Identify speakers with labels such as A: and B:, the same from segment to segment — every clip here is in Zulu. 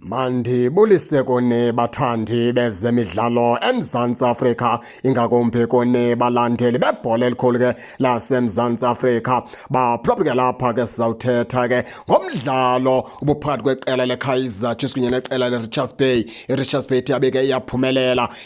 A: Mandibulise kone bathandi bezemidlalo eMzantsi Afrika, ingakumbi kone balandeli bebhola elikhulu ke laseMzantsi Afrika. Baphulaphula lapha ke sizawuthetha ke ngomdlalo ubuphakathi kweqela leKaizer Chiefs kunye neqela leRichards Bay. iRichards Bay yabe ke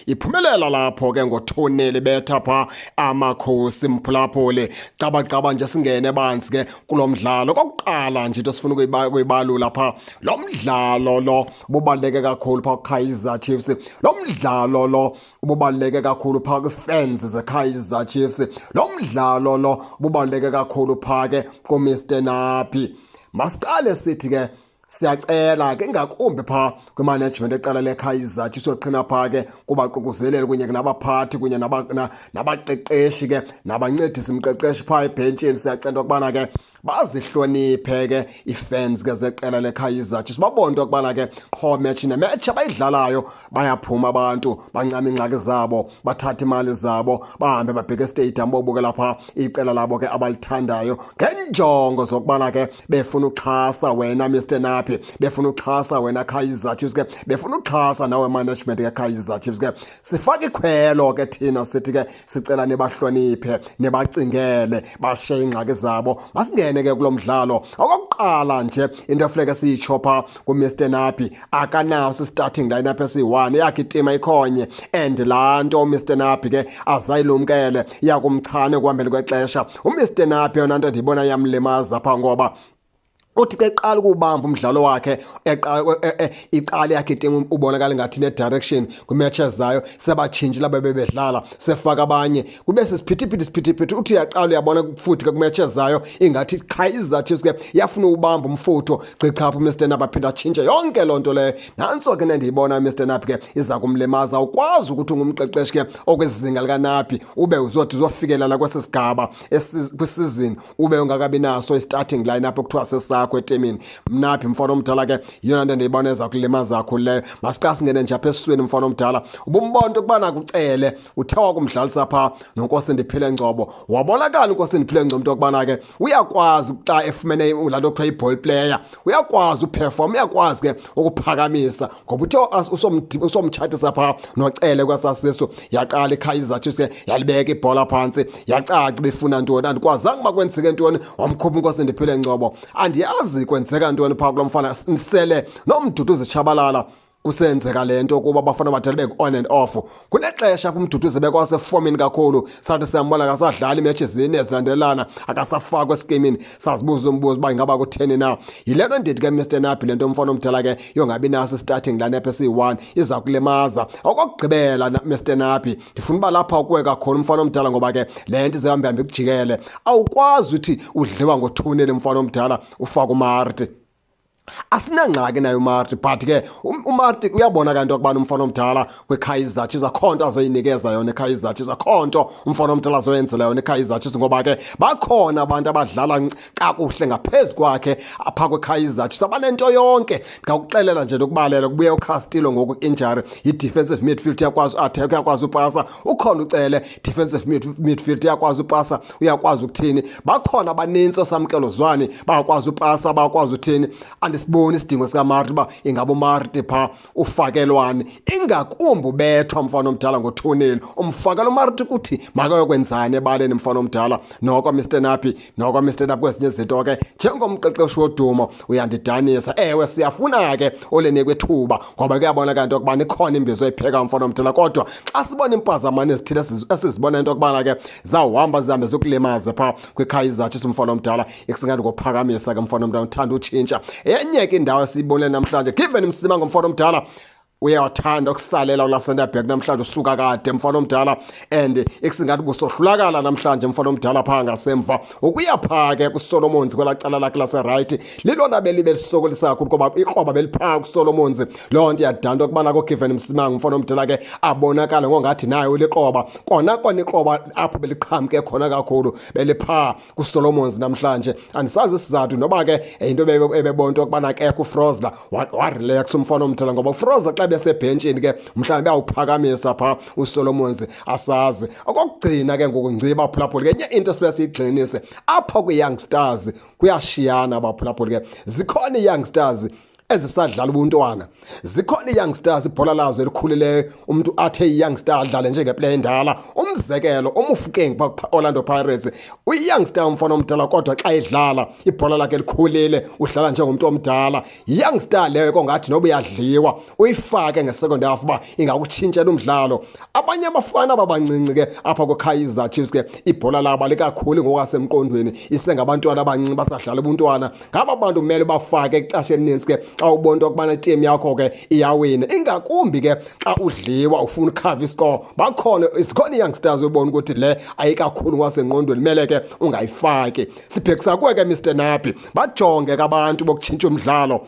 A: iphumelela lapho ke ngo-2-0 libetha pha Amakhosi Mphulaphuli. Qabaqaba nje singene banzi ke kulo mdlalo. Kokuqala nje into sifuna ukuyibalula pha lo mdlalo lo bubaluleke kakhulu pha Kaizer Chiefs. Lo mdlalo lo bubaluleke kakhulu pha kwi-fans zeKaizer Chiefs. Lo mdlalo lo bubaluleke kakhulu pha ke kuMr Nappy. Masiqale sithi ke siyacela ke ngakumbi pha kwimanagement eqala leKaizer Chiefs oqhina pha ke kubaququzeleli kunye nabaphathi kunye nabaqeqeshi ke nabancedisi mqeqeshi pha ebhentshini. Siyacela ukubana ke bazihloniphe ke ifans ke zeqela leKaizer Chiefs. Babone ukubana ke qho match nematch abayidlalayo bayaphuma abantu bancama ingxaki zabo, bathatha imali zabo, bahambe babheke stadium bobukela pha iqela labo ke abalithandayo ngenjongo zokubana ke befuna uxhasa wena Mr Nappy, befuna uxhasa wena Kaizer Chiefs ke, befuna uxhasa nawe management ke Kaizer Chiefs ke. Sifaka ikhwelo ke thina sithi ke sicela nibahloniphe, nibacingele, bashiye ingxaki zabo, basingene ke kulo mdlalo. Okokuqala nje into efleke siyitsho pha kuMr Nappy, akanawo starting lineup esi1 yakhe itima ikhonye, and laa nto uMr Nappy ke azayilumkele yakumchane ekuhambeni kwexesha. uMr Nappy yona nto ndiyibona yamlimaza pha ngoba uthi ke qala ukubamba umdlalo wakhe iqala yakhe team ubonakala ngathi ne direction kwimatches zayo sebatshintshila bebedlala sefaka abanye kube sisiphithiphithi uthi uyaqala uyabona futhi ke kwimatches zayo ingathi Kaizer Chiefs ke yafuna ubamba umfutho gqiqapha Mr Nappy aphinda atshintshe yonke loo nto leyo. Nantso ke ndiyibona Mr Nappy ke iza kumlimaza. Ukwazi ukuthi ungumqeqeshi ke okwezizinga likaNappy ube uzothi uzofikelela kwesisigaba kwisizini ube ungakabi naso starting lineup okuthiwa sesakho etemini. Nappy mfana omdala ke yona nto ndiyibona eza kulimaza kakhulu leyo. Masiqala singene nje apha esiswini mfana omdala. Ubumbona ukubana kucele uthe wakumdlalisa pha noNkosi Ndiphile Ngcobo, wabonakala uNkosi Ndiphile Ngcobo into yokubana ke uyakwazi xa efumene laa nto kuthiwa i-ball player, uyakwazi uperform, uyakwazi ke ukuphakamisa ngoba uthe usomtshatisa pha nocele kwasasiso. Yaqala iKaizer Chiefs ke yalibeka ibhola phantsi, yacaca befuna ntoni, andikwazanga uba kwenzeke ntoni, wamkhupha uNkosi Ndiphile Ngcobo. Andiyazi kwenzeka ntoni phaa kulo mfana, sele nomduduzi tshabalala kusenzeka le nto kuba abafana badala bek-on and off. Kunexesha apho umduduzi bekwasefomini kakhulu, sathi siyambona akasadlala imetshi zine ezilandelana, akasafakwa eskemini, sazibuza umbuzo uba ingaba kutheni na. Yile nto ndithi ke Mr Nappy le nto mfana omdala ke yongabi naso starting lineup esi1 iza kulimaza. Okokugqibela Mr Nappy, ndifuna uba lapha ukuwe kakhulu mfana omdala ngoba ke le nto izahambe ikujikele. Awukwazi uthi udliwa ngo-2-0 mfana omdala ufake uMarty. Asinangxaki nayo uMarty, but ke uMarty uyabona kanti okubana umfana omdala kweKaizer Chiefs akho nto azoyinikeza yona eKaizer Chiefs, akho nto umfana omdala azoyenzela yona eKaizer Chiefs ngoba ke bakhona abantu abadlala kakuhle ngaphezu kwakhe apha kweKaizer Chiefs abanento yonke. Ndingakuxelela nje nokubalela kubuye uCastillo ngoku injury, i-defensive midfield yakwazi attack, uyakwazi upasa. Ukhona ucele defensive midfield yakwazi upasa, uyakwazi ukuthini. Bakhona abanintsi osamkelo zwani bayakwazi upasa, bayakwazi uthini. Sibona isidingo sikaMarty uba ingaba uMarty pha ufakelwane, ingakumbi ubethwa mfana omdala ngo-2-0. Umfakela uMarty kuthi makayokwenzani ebaleni mfana omdala. Noko Mr Nappy kwezinye izinto ke njengomqeqeshi wodumo uyandidanisa. Ewe siyafuna ke olenikwe ithuba ngoba kuyabonakala into yokubana ikhona imbizo eyipheka mfana omdala, kodwa xa sibona impazamane ezithile esizibona into yokubana ke zawuhamba zihambe zokulimaza pha kwiKaizer Chiefs mfana omdala, ekusingathi ngophakamisa ke mfana omdala uthanda utshintsha. Enye ke indawo esiyibone namhlanje, given Msiba ngomfana omdala uyawathanda ukusalela uLasenderberg namhlanje, usuka kade mfana omdala, and ekusingathi busohlulakala namhlanje mfana omdala phaa ngasemva. Ukuya phaa ke kuSolomons kwelaa cala lakhe laserayithi lilona belisokolisa kakhulu ngoba ikroba beliphaa kuSolomons. Loo nto iyadanta okubana koGiven Msimang mfana omdala ke abonakala ngongathi nayo likroba kona ikroba apho beliqhamke khona kakhulu beliphaa kuSolomons namhlanje. Andisazi isizathu noba ke into ebebonto okubana ke kuFrozler warelax umfana omdala ngoba uFrozler xa besebhentshini ke mhlawumbe awuphakamisa pha uSolomons asazi. Okokugcina ke ngokungciba abaphulaphuli ke enye into esifuna siyigxinise apha kwi-youngsters kuyashiyana abaphulaphuli ke. Zikhona i-youngsters ezisadlala ubuntwana. Zikhona i-young stars ibhola lazo elikhulileyo umuntu athe i-young star adlale njengeplayer endala. Umzekelo uMufokeng Orlando Pirates uyi-young star umfana omdala kodwa xa edlala ibhola lakhe likhulile udlala njengomuntu omdala. I-young star leyo kongathi noba uyadliwa uyifake nge-second half uba ingakutshintshela umdlalo. Abanye abafana abancinci ke apha kweKaizer Chiefs ke ibhola labo likakhulu ngokwasemqondweni isengabantwana abancinci basadlala ubuntwana. Ngaba bantu kumele bafake ixesha elininzi ke xa ubona into yokubana iteam yakho ke iyawina, ingakumbi ke xa udliwa ufuna ukhava iscore. Zikhona i-young stars uyibona ukuthi le ayikakhulu ngwasengqondweni mele ke ungayifaki. Sibhekisa kuwe ke Mr Nabi bajonge ke abantu bokutshintsha umdlalo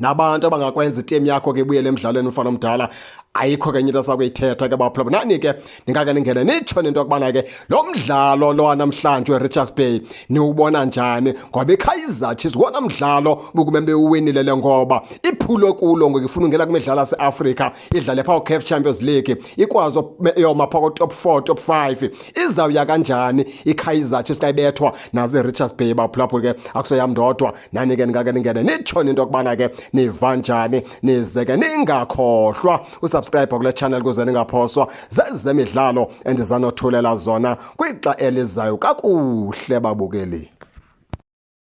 A: nabantu abangakwenza iteam yakho ke ibuyele emidlalweni umfana omdala. Ayikho ke into esakuyithetha ke baphula. Nani ke ningake ningene nitsho nento yokubana ke lo mdlalo lo namhlanje weRichards Bay niwubona njani, ngoba iKaizer Chiefs wona mdlalo bukumele uwinile le ngoba iphulo kulo ngokufuna ungena kumidlalo yaseAfrika idlale pha ku-CAF Champions League ikwazi yoma pha ku-top 4 top 5 izawuya kanjani iKaizer Chiefs kayibethwa nazo iRichards Bay baphula ke akusoyam ndodwa. Nani ke ningake ningene nitsho into yokubana ke niva njani, nize ke ningakhohlwa subscribe kule channel kuze ningaphoswa zezemidlalo endizanothulela zona kwixa elizayo kakuhle babukeli.